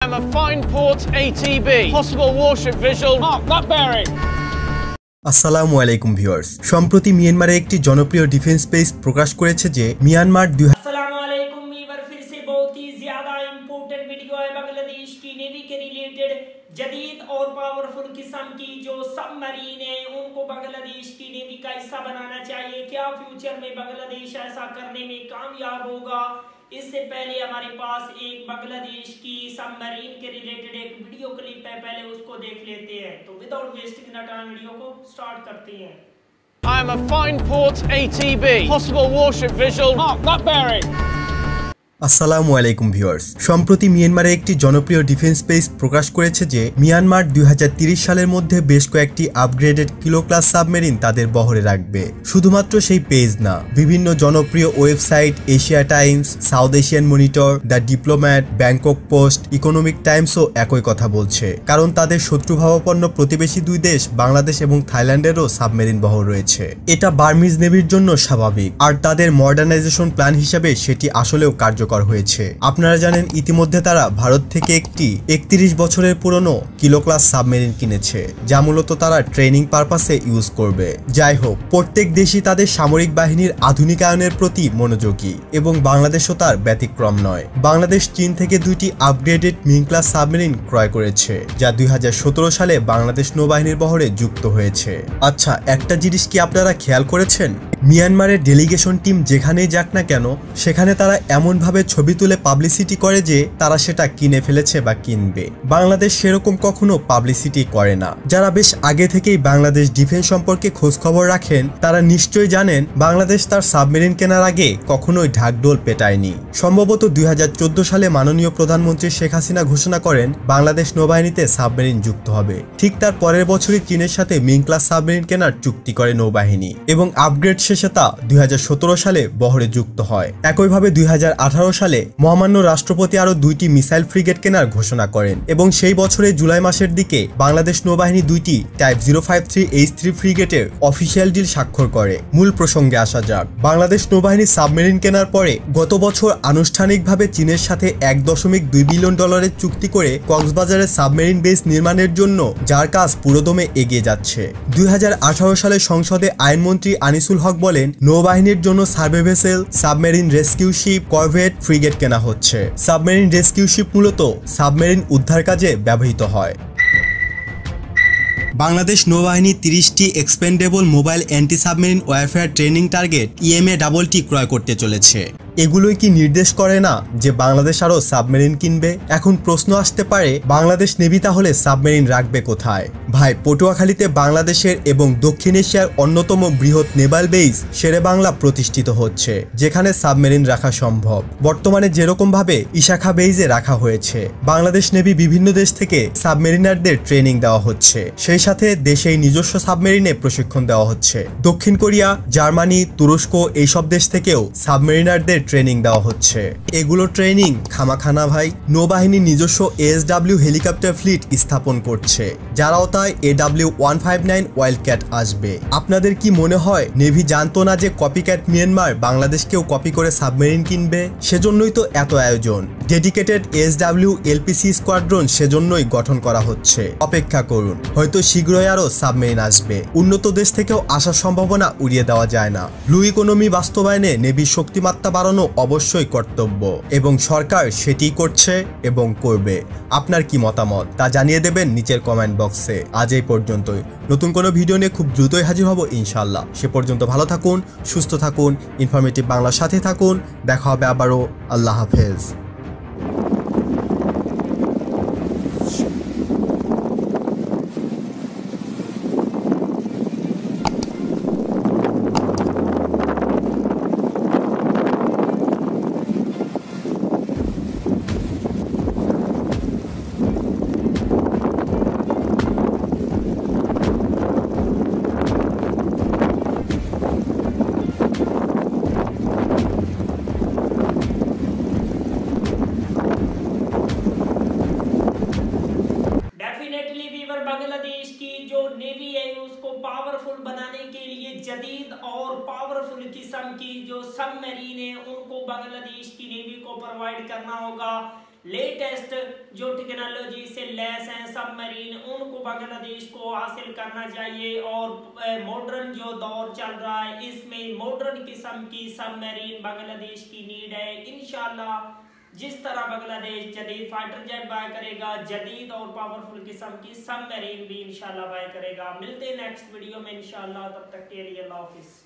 I'm a fine port ATB. Possible warship visual. Mark that bearing. আসসালামু আলাইকুম viewers. সম্প্রতি মিয়ানমারে একটি জনপ্রিয় ডিফেন্স বেস প্রকাশ করেছে যে মিয়ানমার अस्सलाम वालेकुम वीवर, फिर से बहुत ही ज्यादा इम्पोर्टेंट वीडियो है। बांग्लादेश की नेवी के रिलेटेड जदीद और पावरफुल किस्म की जो सबमरीन है उनको बांग्लादेश की नेवी का हिस्सा बनाना चाहिए। क्या फ्यूचर में बांग्लादेश ऐसा करने में कामयाब होगा? इससे पहले हमारे पास एक बांग्लादेश की सबमरीन के रिलेटेड एक वीडियो क्लिप है, पहले उसको देख लेते हैं। तो विदाउट वेस्टिंग टाइम वीडियो को स्टार्ट करते हैं। I am a fine port ATB. Possible warship visual. Mark that bearing. আসসালামু আলাইকুম ভিউয়ার্স। সম্প্রতি মিয়ানমারে একটি জনপ্রিয় ডিফেন্স বেস প্রকাশ করেছে যে মিয়ানমার 2030 সালের মধ্যে বেশ কয়েকটি আপগ্রেডেড কিলো ক্লাস সাবমেরিন তাদের বহরে রাখবে। শুধুমাত্র সেই পেজ না, বিভিন্ন জনপ্রিয় website Asia Times, South Asian Monitor, The Diplomat, Bangkok Post, Economic টাইমসও একই কথা বলছে। কারণ তাদের শত্রুভাবাপন্ন প্রতিবেশী দুই দেশ বাংলাদেশ এবং থাইল্যান্ডেরও সাবমেরিন বহর রয়েছে। এটা বার্মিজ নেভির জন্য স্বাভাবিক, আর তাদের মডার্নাইজেশন প্ল্যান হিসেবে সেটি আসলেও কার্যকর হয়েছে। আপনারা জানেন ইতিমধ্যে তারা ভারত থেকে একটি 31 বছরের পুরনো কিলো ক্লাস সাবমেরিন কিনেছে, যা মূলত তারা ট্রেনিং পারপাসে ইউজ করবে। যাই হোক, প্রত্যেক দেশই তাদের সামরিক বাহিনীর আধুনিকায়নের প্রতি মনোযোগী এবং বাংলাদেশও তার ব্যতিক্রম নয়। বাংলাদেশ চীন থেকে দুইটি আপগ্রেডেড মিং ক্লাস সাবমেরিন ক্রয় করেছে, যা 2017 সালে বাংলাদেশ নৌবাহিনীর বহরে যুক্ত হয়েছে। আচ্ছা, একটা জিনিস কি আপনারা খেয়াল করেছেন? মিয়ানমারের ডেলিগেশন টিম যেখানেই যাক না কেন, সেখানে তারা এমনভাবে ছবি তুলে পাবলিসিটি করে যে তারা সেটা কিনে ফেলেছে বা কিনবে। বাংলাদেশ সেরকম কখনো পাবলিসিটি করে না। যারা বেশ আগে থেকেই বাংলাদেশ ডিফেন্স সম্পর্কে খোঁজ খবর রাখেন তারা নিশ্চয়ই জানেন বাংলাদেশ তার সাবমেরিন কেনার আগে কখনোই ঢাকঢোল পেটায়নি। সম্ভবত 2014 সালে মাননীয় প্রধানমন্ত্রী শেখ হাসিনা ঘোষণা করেন বাংলাদেশ নৌবাহিনীতে সাবমেরিন যুক্ত হবে। ঠিক তার পরের বছরই চীনের সাথে মিং ক্লাস সাবমেরিন কেনার চুক্তি করে নৌবাহিনী এবং আপগ্রেড শেষে তা 2017 সালে বহরে যুক্ত হয়। একইভাবে 2018 সালে মহামান্য রাষ্ট্রপতি আরো দুইটি মিসাইল ফ্রিগেট কেনার ঘোষণা করেন এবং সেই বছরের জুলাই মাসের দিকে বাংলাদেশ নৌবাহিনী দুইটি টাইপ 053H3 ফ্রিগেটের অফিসিয়াল ডিল স্বাক্ষর করে। মূল প্রসঙ্গে আসা যাক। বাংলাদেশ নৌবাহিনী সাবমেরিন কেনার পরে গত বছর আনুষ্ঠানিকভাবে চীনের সাথে $1.2 বিলিয়ন চুক্তি করে কক্সবাজারের সাবমেরিন বেস নির্মাণের জন্য, যার কাজ পুরোদমে এগিয়ে যাচ্ছে। 2018 সালে সংসদে আইনমন্ত্রী আনিসুল হক বলেন নৌবাহিনীর জন্য survey vessel, submarine rescue ship, corvette, frigate কেনা হচ্ছে। সাবমেরিন রেস্কিউ শিপ মূলত সাবমেরিন উদ্ধার কাজে ব্যবহৃত হয়। বাংলাদেশ নৌবাহিনী 30টি expendable mobile anti submarine warfare training target EMA-EET ক্রয় করতে চলেছে। এগুলোই কি নির্দেশ করে না যে বাংলাদেশ আরো সাবমেরিন কিনবে? এখন প্রশ্ন আসতে পারে, বাংলাদেশ নেভি তাহলে সাবমেরিন রাখবে কোথায়? ভাই, পটুয়াখালীতে বাংলাদেশের এবং দক্ষিণ এশিয়ার অন্যতম বৃহৎ নেভাল বেস শেরেবাংলা প্রতিষ্ঠিত হচ্ছে, যেখানে সাবমেরিন রাখা সম্ভব। বর্তমানে যেরকম ভাবে ইশাখা বেইজে রাখা হয়েছে, বাংলাদেশ নেভি বিভিন্ন দেশ থেকে সাবমেরিনারদের ট্রেনিং দেওয়া হচ্ছে। সেই সাথে দেশেই নিজস্ব সাবমেরিনে প্রশিক্ষণ দেওয়া হচ্ছে। দক্ষিণ কোরিয়া, জার্মানি, তুরস্ক এইসব দেশ থেকেও সাবমেরিনারদের ট্রেনিং দেওয়া হচ্ছে। এগুলো ট্রেনিং খামাখানা ভাই। নৌবাহিনী নিজস্ব ASW হেলিকপ্টার ফ্লিট স্থাপন করছে, যারাও তাই AW159 ওয়াইল্ডক্যাট আসবে। আপনাদের কি মনে হয় নেভি জানতো না যে কপিক্যাট মিয়ানমার বাংলাদেশকেও কপি করে সাবমেরিন কিনবে? সেজন্যই তো এত আয়োজন। ডেডিকেটেড ASW LPC স্কোয়াড্রন সেজন্যই গঠন করা হচ্ছে। অপেক্ষা করুন, হয়তো শীঘ্রই আরো সাবমেরিন আসবে। উন্নত দেশ থেকেও আসার সম্ভাবনা উড়িয়ে দেওয়া যায় না। ব্লু ইকোনমি বাস্তবায়নে নেভির শক্তিমাত্রা বাড়ানো অবশ্যই কর্তব্য এবং সরকার সেটিই করছে এবং করবে। আপনার কি মতামত তা জানিয়ে দেবেন নিচের কমেন্ট বক্সে। আজ এই পর্যন্তই। নতুন কোনো ভিডিও নিয়ে খুব দ্রুতই হাজির হব ইনশাআল্লাহ। সে পর্যন্ত ভালো থাকুন, সুস্থ থাকুন, ইনফরমেটিভ বাংলার সাথে থাকুন। দেখা হবে আবারও। আল্লাহ হাফেজ। बांग्लादेश की जो नेवी है उसको पावरफुल बनाने के लिए जदीद और पावरफुल किस्म की जो सबमरीन है उनको बांग्लादेश की नेवी को प्रोवाइड करना होगा। लेटेस्ट जो टेक्नोलॉजी से लैस हैं सबमरीन, उनको बांग्लादेश को हासिल करना चाहिए। और मॉडर्न जो दौर चल रहा है इसमें मॉडर्न किस्म की सबमरीन बांग्लादेश की नीड है। इंशाल्लाह जिस तरह बांग्लादेश जदीद फाइटर जेट बाय करेगा, जदीद और पावरफुल किस्म की सबमरीन भी इंशाल्लाह बाय करेगा। मिलते हैं नेक्स्ट वीडियो में इंशाल्लाह, तब तक के लिए अल्लाह हाफिज।